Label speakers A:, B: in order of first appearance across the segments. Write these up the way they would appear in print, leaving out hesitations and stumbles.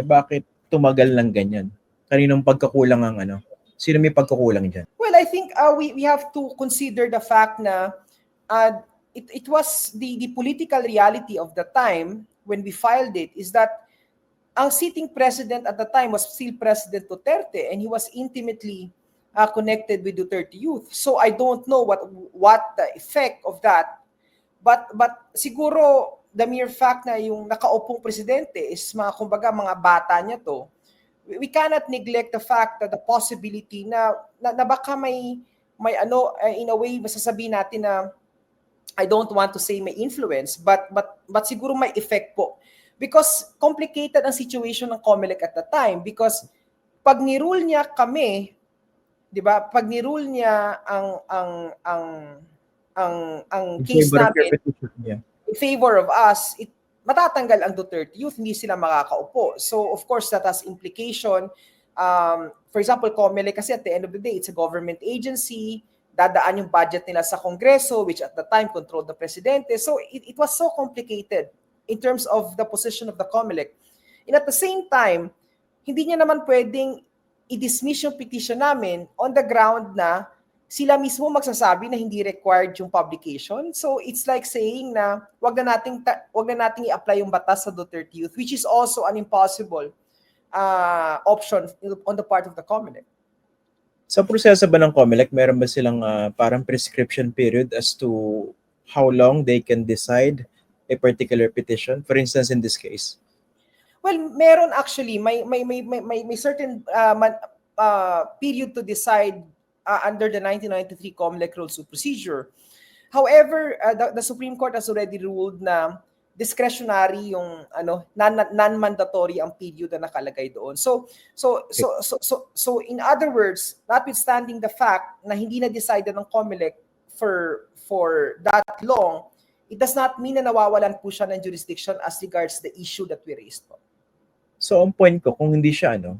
A: bakit tumagal ng ganyan? Kaninong pagkakulang ang ano? Sino may pagkakulang dyan?
B: Well, I think we have to consider the fact na it was the political reality of the time when we filed it is that ang sitting president at the time was still President Duterte, and he was intimately connected with Duterte Youth. So I don't know what the effect of that, but siguro the mere fact na yung nakaupong presidente is mga bata niya to, we cannot neglect the fact that the possibility na baka may in a way masasabi natin na, I don't want to say may influence, but siguro may effect po. Because complicated ang situation ng COMELEC at the time, because pag ni-rule niya kami, 'di ba? Pag ni-rule niya ang case namin in favor of us, matatanggal ang Duterte Youth, hindi sila makakaupo. So of course that has implication. For example, COMELEC kasi at the end of the day, it's a government agency. Dadaan yung budget nila sa Kongreso, which at the time controlled the presidente. So it was so complicated in terms of the position of the COMELEC. And at the same time, hindi niya naman pwedeng i-dismiss yung petition namin on the ground na sila mismo magsasabi na hindi required yung publication. So it's like saying na wag na nating i-apply yung batas sa Duterte Youth, which is also an impossible option on the part of the COMELEC.
A: Sa proseso ba ng COMELEC, meron ba silang parang prescription period as to how long they can decide a particular petition? For instance, in this case.
B: Well, meron actually. May certain period to decide under the 1993 COMELEC Rules of Procedure. However, the Supreme Court has already ruled na discretionary yung non-mandatory ang period na nakalagay doon. So in other words, notwithstanding the fact na hindi na decided ng COMELEC for that long, it does not mean na nawawalan po siya ng jurisdiction as regards the issue that we raised po.
A: So ang point ko, kung hindi siya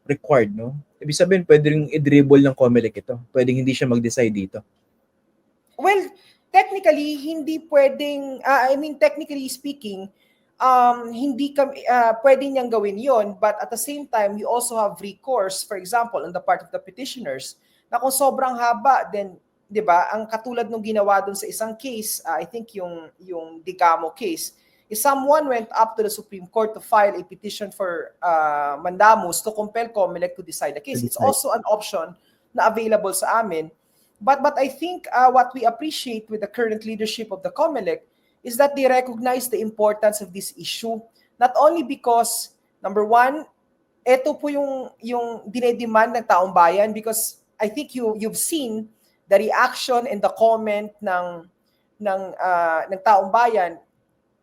A: required, no? Ibig sabihin, pwede rin i-dribble ng COMELEC ito. Pwedeng hindi siya mag-decide dito.
B: Well, technically, hindi pwedeng, technically speaking, hindi pwede niyang gawin yon, but at the same time, you also have recourse, for example, on the part of the petitioners, na kung sobrang haba, then, di ba, ang katulad nung ginawa dun sa isang case, I think yung Digamo case, if someone went up to the Supreme Court to file a petition for mandamus to compel COMELEC to decide the case. It's also an option na available sa amin. But I think what we appreciate with the current leadership of the COMELEC is that they recognize the importance of this issue, not only because, number one, ito po yung dinedemand ng taong bayan, because I think you've seen the reaction and the comment ng taong bayan.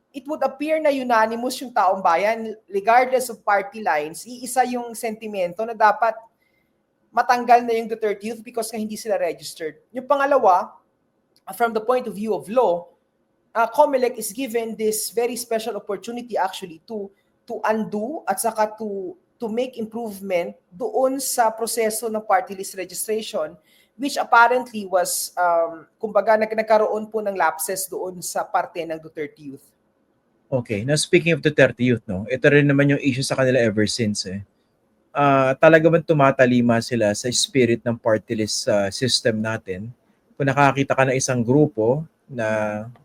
B: It would appear na unanimous yung taong bayan, regardless of party lines. Iisa yung sentimento na dapat matanggal na yung Duterte Youth because hindi sila registered. Yung pangalawa, from the point of view of law, COMELEC is given this very special opportunity actually to undo at saka to make improvement doon sa proseso ng party list registration, which apparently was, nagkaroon po ng lapses doon sa parte ng Duterte Youth.
A: Okay. Now, speaking of Duterte Youth, no, ito rin naman yung issue sa kanila ever since. Talaga bang tumatalima sila sa spirit ng party list system natin? Kung nakakita ka na isang grupo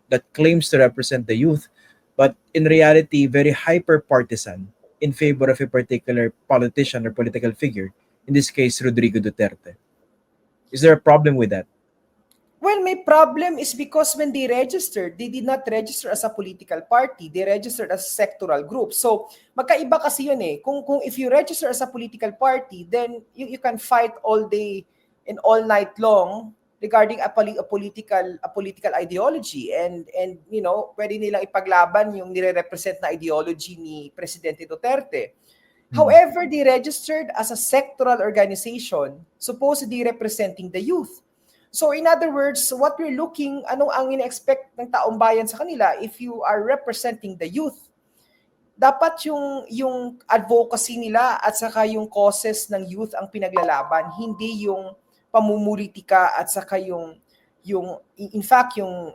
A: that claims to represent the youth, but in reality, very hyper-partisan in favor of a particular politician or political figure, in this case, Rodrigo Duterte. Is there a problem with that?
B: Well, my problem is because when they registered, they did not register as a political party. They registered as a sectoral group. So, magkaiba kasi yun eh. Kung if you register as a political party, then you can fight all day and all night long regarding a political ideology, and pwede nilang ipaglaban yung nire-represent na ideology ni Presidente Duterte. However, they registered as a sectoral organization, supposedly representing the youth. So in other words, what we're looking, anong ang ina-expect ng taong bayan sa kanila, if you are representing the youth, dapat yung advocacy nila at saka yung causes ng youth ang pinaglalaban, hindi yung pamumulitika at saka yung in fact yung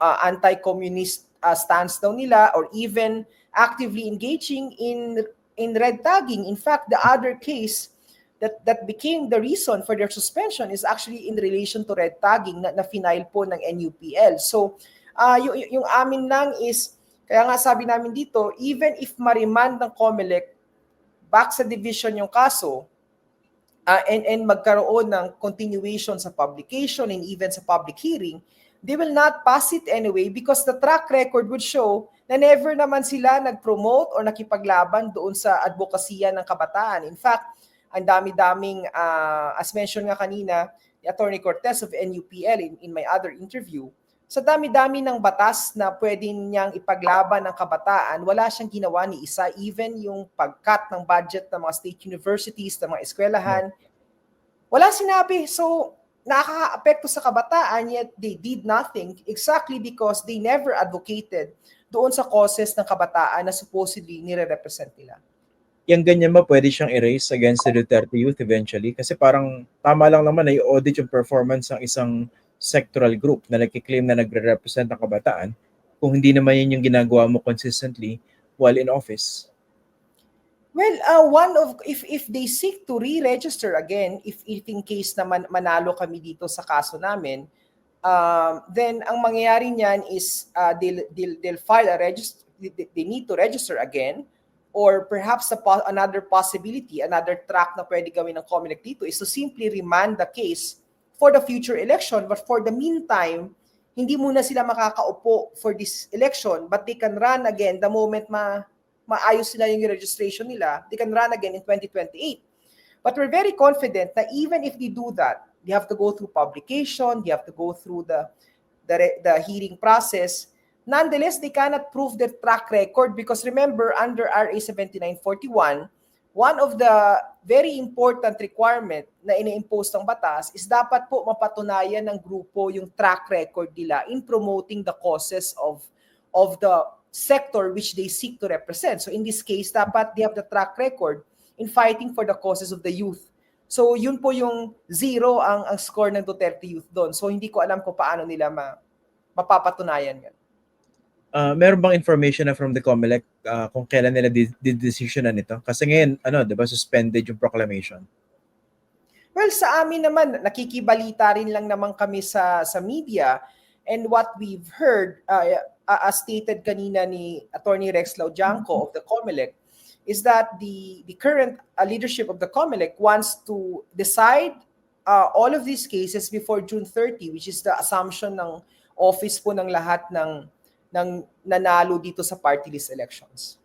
B: anti-communist stance daw nila, or even actively engaging in red tagging. In fact, the other case that became the reason for their suspension is actually in relation to red tagging na final po ng NUPL. So, yung amin lang is, kaya nga sabi namin dito, even if ma-remand ng COMELEC back sa division yung kaso, and magkaroon ng continuation sa publication and even sa public hearing, they will not pass it anyway because the track record would show na never naman sila nag-promote or nakipaglaban doon sa advokasya ng kabataan. In fact, ang dami-daming, as mentioned nga kanina, ni Attorney Cortez of NUPL in my other interview, sa dami-dami ng batas na pwede niyang ipaglaban ng kabataan, wala siyang ginawa ni isa, even yung pag-cut ng budget ng mga state universities, ng mga eskwelahan, wala sinabi. So, nakaka-apekto sa kabataan, yet they did nothing exactly because they never advocated doon sa causes ng kabataan na supposedly nire-represent nila.
A: Yung ganyan ba pwede siyang erase against the Duterte youth eventually? Kasi parang tama lang naman na i-audit yung performance ng isang sectoral group na nagkiklaim na nagre-represent ng kabataan kung hindi naman yun yung ginagawa mo consistently while in office.
B: Well, if they seek to re-register again, if in case na manalo kami dito sa kaso namin, then ang mangyayari niyan is they'll file a register. They need to register again. Or perhaps another possibility, another track na pwede gawin ng COMELEC dito is to simply remand the case for the future election. But for the meantime, hindi muna sila makakaupo for this election, but they can run again the moment maayos sila yung registration nila. They can run again in 2028. But we're very confident that even if they do that, they have to go through publication, they have to go through the hearing process. Nonetheless, they cannot prove their track record because remember, under RA 7941, one of the very important requirement na ina-impose ng batas is dapat po mapatunayan ng grupo yung track record nila in promoting the causes of the sector which they seek to represent. So in this case, dapat they have the track record in fighting for the causes of the youth. So yun po yung 0 ang score ng Duterte Youth doon. So hindi ko alam kung paano nila mapapatunayan yan.
A: Meron bang information na from the COMELEC kung kailan nila decision na nito? Kasi ngayon, di ba, suspended yung proclamation?
B: Well, sa amin naman, nakikibalita rin lang naman kami sa media. And what we've heard, as stated kanina ni Attorney Rex Laudianco of the COMELEC, is that the current leadership of the COMELEC wants to decide all of these cases before June 30, which is the assumption ng office po ng lahat ng nanalo dito sa party list elections.